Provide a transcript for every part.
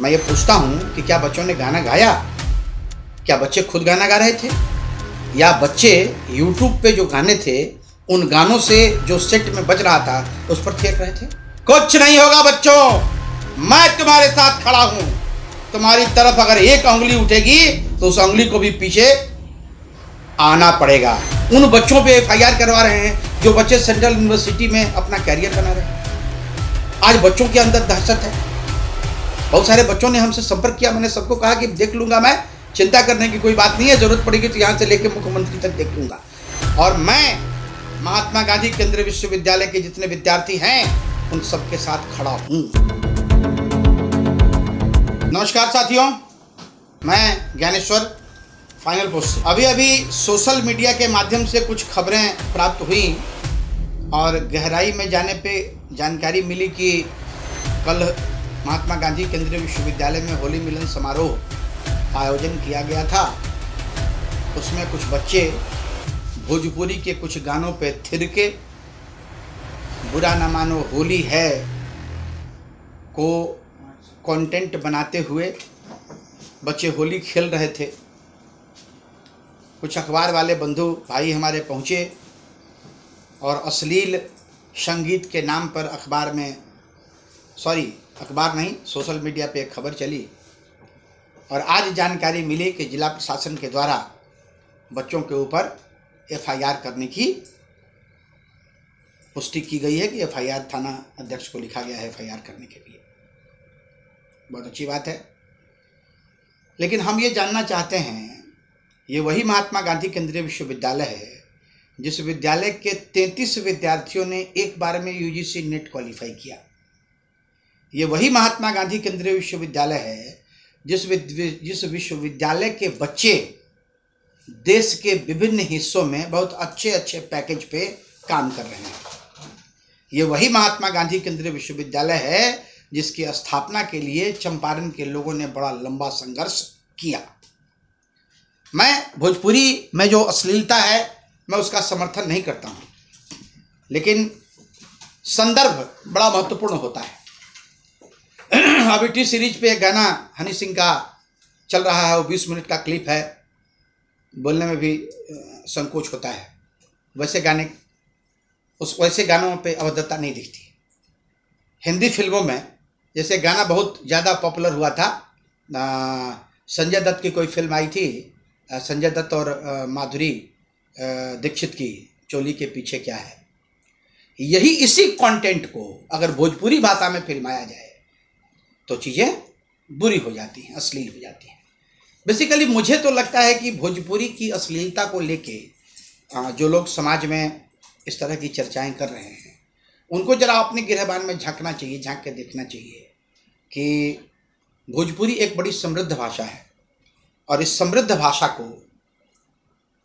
मैं ये पूछता हूँ कि क्या बच्चों ने गाना गाया? क्या बच्चे खुद गाना गा रहे थे, या बच्चे YouTube पे जो गाने थे उन गानों से जो सेट में बज रहा था उस पर थिरक रहे थे? कुछ नहीं होगा बच्चों, मैं तुम्हारे साथ खड़ा हूँ। तुम्हारी तरफ अगर एक उंगली उठेगी तो उस उंगली को भी पीछे आना पड़ेगा। उन बच्चों पे FIR करवा रहे हैं जो बच्चे सेंट्रल यूनिवर्सिटी में अपना कैरियर बना रहे हैं। आज बच्चों के अंदर दहशत है। बहुत सारे बच्चों ने हमसे संपर्क किया, मैंने सबको कहा कि देख लूंगा, मैं चिंता करने की कोई बात नहीं है, जरूरत पड़ेगी तो यहाँ से लेकर मुख्यमंत्री तक देख लूंगा। और मैं महात्मा गांधी केंद्रीय विश्वविद्यालय के जितने विद्यार्थी हैं उन सबके साथ खड़ा हूँ। नमस्कार साथियों, मैं ज्ञानेश्वर फाइनल पोस्ट से। अभी सोशल मीडिया के माध्यम से कुछ खबरें प्राप्त हुई और गहराई में जाने पे जानकारी मिली कि कल महात्मा गांधी केंद्रीय विश्वविद्यालय में होली मिलन समारोह का आयोजन किया गया था। उसमें कुछ बच्चे भोजपुरी के कुछ गानों पे थिरके बुरा ना मानो होली है को कंटेंट बनाते हुए बच्चे होली खेल रहे थे। कुछ अखबार वाले बंधु भाई हमारे पहुँचे और अश्लील संगीत के नाम पर अखबार नहीं, सोशल मीडिया पे एक खबर चली और आज जानकारी मिली कि जिला प्रशासन के द्वारा बच्चों के ऊपर FIR करने की पुष्टि की गई है कि FIR थाना अध्यक्ष को लिखा गया है FIR करने के लिए। बहुत अच्छी बात है। लेकिन हम ये जानना चाहते हैं, ये वही महात्मा गांधी केंद्रीय विश्वविद्यालय है जिस विद्यालय के 33 विद्यार्थियों ने एक बार में UGC नेट क्वालिफाई किया। ये वही महात्मा गांधी केंद्रीय विश्वविद्यालय है जिस विश्वविद्यालय के बच्चे देश के विभिन्न हिस्सों में बहुत अच्छे पैकेज पे काम कर रहे हैं। ये वही महात्मा गांधी केंद्रीय विश्वविद्यालय है जिसकी स्थापना के लिए चंपारण के लोगों ने बड़ा लंबा संघर्ष किया। मैं भोजपुरी में जो अश्लीलता है मैं उसका समर्थन नहीं करता हूँ, लेकिन संदर्भ बड़ा महत्वपूर्ण होता है। अभी टी सीरीज पे एक गाना हनी सिंह का चल रहा है, वो 20 मिनट का क्लिप है, बोलने में भी संकोच होता है। वैसे गानों पे अभद्रता नहीं दिखती। हिंदी फिल्मों में जैसे गाना बहुत ज़्यादा पॉपुलर हुआ था, संजय दत्त की कोई फिल्म आई थी, संजय दत्त और माधुरी दीक्षित की, चोली के पीछे क्या है। यही इसी कंटेंट को अगर भोजपुरी भाषा में फिल्माया जाए तो चीज़ें बुरी हो जाती हैं, अश्लील हो जाती हैं। बेसिकली मुझे तो लगता है कि भोजपुरी की अश्लीलता को लेके जो लोग समाज में इस तरह की चर्चाएं कर रहे हैं उनको जरा अपने गिरहबान में झांकना चाहिए, झांक के देखना चाहिए कि भोजपुरी एक बड़ी समृद्ध भाषा है और इस समृद्ध भाषा को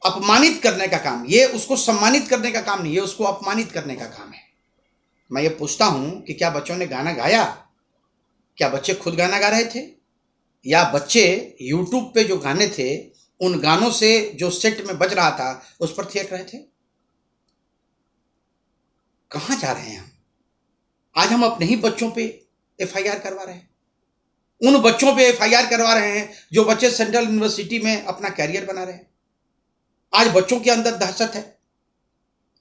अपमानित करने का काम, ये उसको सम्मानित करने का काम नहीं, ये उसको अपमानित करने का काम है। मैं ये पूछता हूँ कि क्या बच्चों ने गाना गाया? क्या बच्चे खुद गाना गा रहे थे, या बच्चे YouTube पे जो गाने थे उन गानों से जो सेट में बज रहा था उस पर थिरक रहे थे? कहाँ जा रहे हैं हम? आज हम अपने ही बच्चों पे FIR करवा रहे हैं। उन बच्चों पे FIR करवा रहे हैं जो बच्चे सेंट्रल यूनिवर्सिटी में अपना कैरियर बना रहे हैं। आज बच्चों के अंदर दहशत है।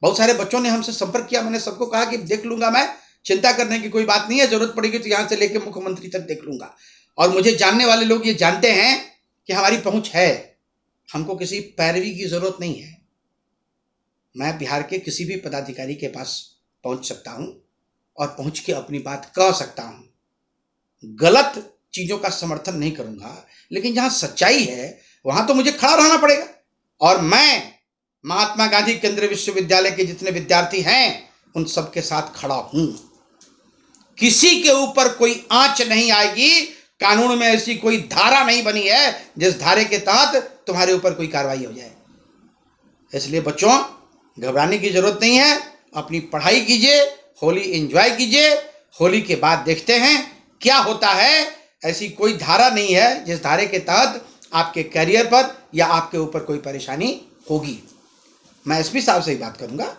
बहुत सारे बच्चों ने हमसे संपर्क किया, मैंने सबको कहा कि देख लूंगा, मैं चिंता करने की कोई बात नहीं है, जरूरत पड़ेगी तो यहाँ से लेकर मुख्यमंत्री तक देख लूंगा। और मुझे जानने वाले लोग ये जानते हैं कि हमारी पहुंच है, हमको किसी पैरवी की जरूरत नहीं है। मैं बिहार के किसी भी पदाधिकारी के पास पहुंच सकता हूं और पहुंच के अपनी बात कह सकता हूं। गलत चीजों का समर्थन नहीं करूंगा, लेकिन जहां सच्चाई है वहां तो मुझे खड़ा रहना पड़ेगा। और मैं महात्मा गांधी केंद्रीय विश्वविद्यालय के जितने विद्यार्थी हैं उन सबके साथ खड़ा हूं। किसी के ऊपर कोई आंच नहीं आएगी। कानून में ऐसी कोई धारा नहीं बनी है जिस धारे के तहत तुम्हारे ऊपर कोई कार्रवाई हो जाए। इसलिए बच्चों, घबराने की जरूरत नहीं है, अपनी पढ़ाई कीजिए, होली एंजॉय कीजिए। होली के बाद देखते हैं क्या होता है। ऐसी कोई धारा नहीं है जिस धारे के तहत आपके करियर पर या आपके ऊपर कोई परेशानी होगी। मैं एसपी साहब से ही बात करूंगा।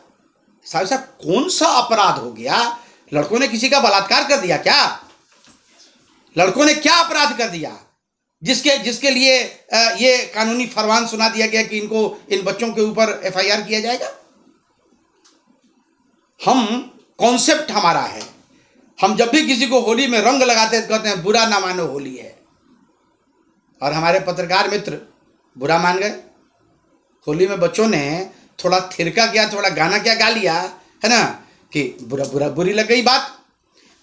साहब कौन सा अपराध हो गया? लड़कों ने किसी का बलात्कार कर दिया क्या? लड़कों ने क्या अपराध कर दिया जिसके लिए ये कानूनी फरमान सुना दिया गया कि इन बच्चों के ऊपर एफआईआर किया जाएगा? कॉन्सेप्ट हमारा है, हम जब भी किसी को होली में रंग लगाते कहते हैं बुरा ना मानो होली है, और हमारे पत्रकार मित्र बुरा मान गए। होली में बच्चों ने थोड़ा थिरका किया, थोड़ा गाना क्या गा लिया है ना, कि बुरी लग गई बात।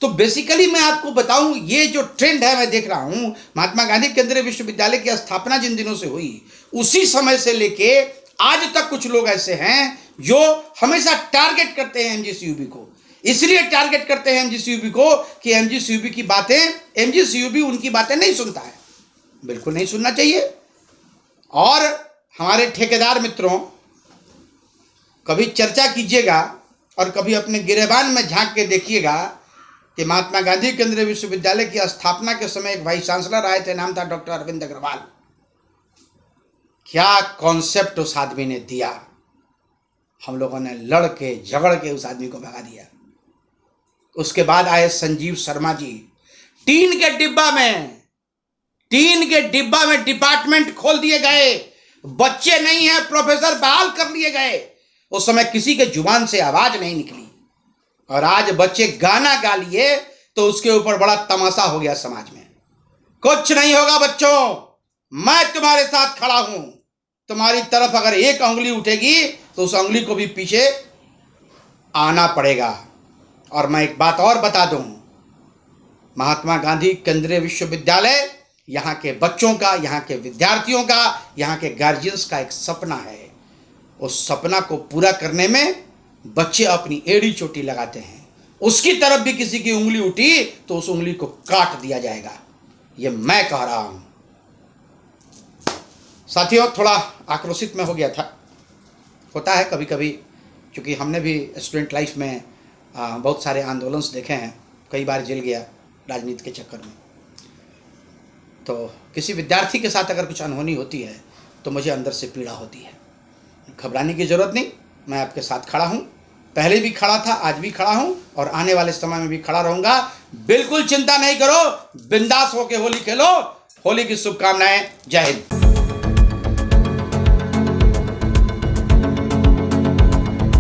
तो बेसिकली मैं आपको बताऊं, ये जो ट्रेंड है मैं देख रहा हूं, महात्मा गांधी केंद्रीय विश्वविद्यालय की स्थापना जिन दिनों से हुई उसी समय से लेके आज तक कुछ लोग ऐसे हैं जो हमेशा टारगेट करते हैं एमजीसीयूबी को। इसलिए टारगेट करते हैं एमजीसीयूबी को कि एमजीसीयूबी की बातें, एमजीसीयूबी उनकी बातें नहीं सुनता है, बिल्कुल नहीं सुनना चाहिए। और हमारे ठेकेदार मित्रों, कभी चर्चा कीजिएगा और कभी अपने गिरेबान में झांक के देखिएगा कि महात्मा गांधी केंद्रीय विश्वविद्यालय की स्थापना के समय एक वाइस चांसलर आए थे, नाम था डॉक्टर अरविंद अग्रवाल। क्या कॉन्सेप्ट उस आदमी ने दिया, हम लोगों ने लड़ के झगड़ के उस आदमी को भगा दिया। उसके बाद आए संजीव शर्मा जी, टीन के डिब्बा में डिपार्टमेंट खोल दिए गए, बच्चे नहीं है, प्रोफेसर बहाल कर लिए गए। उस समय किसी के जुबान से आवाज नहीं निकली, और आज बच्चे गाना गा लिए तो उसके ऊपर बड़ा तमाशा हो गया समाज में। कुछ नहीं होगा बच्चों, मैं तुम्हारे साथ खड़ा हूं, तुम्हारी तरफ अगर एक उंगली उठेगी तो उस उंगली को भी पीछे आना पड़ेगा। और मैं एक बात और बता दूं, महात्मा गांधी केंद्रीय विश्वविद्यालय यहाँ के बच्चों का, यहाँ के विद्यार्थियों का, यहाँ के गार्जियंस का एक सपना है। उस सपना को पूरा करने में बच्चे अपनी एड़ी चोटी लगाते हैं। उसकी तरफ भी किसी की उंगली उठी तो उस उंगली को काट दिया जाएगा, ये मैं कह रहा हूं। साथियों, थोड़ा आक्रोशित में हो गया था, होता है कभी कभी, क्योंकि हमने भी स्टूडेंट लाइफ में बहुत सारे आंदोलन देखे हैं, कई बार जेल गया राजनीति के चक्कर में। तो किसी विद्यार्थी के साथ अगर कुछ अनहोनी होती है तो मुझे अंदर से पीड़ा होती है। घबराने की जरूरत नहीं, मैं आपके साथ खड़ा हूं, पहले भी खड़ा था, आज भी खड़ा हूं और आने वाले समय में भी खड़ा रहूंगा। बिल्कुल चिंता नहीं करो, बिंदास होके होली खेलो। होली की शुभकामनाएं। जय हिंद।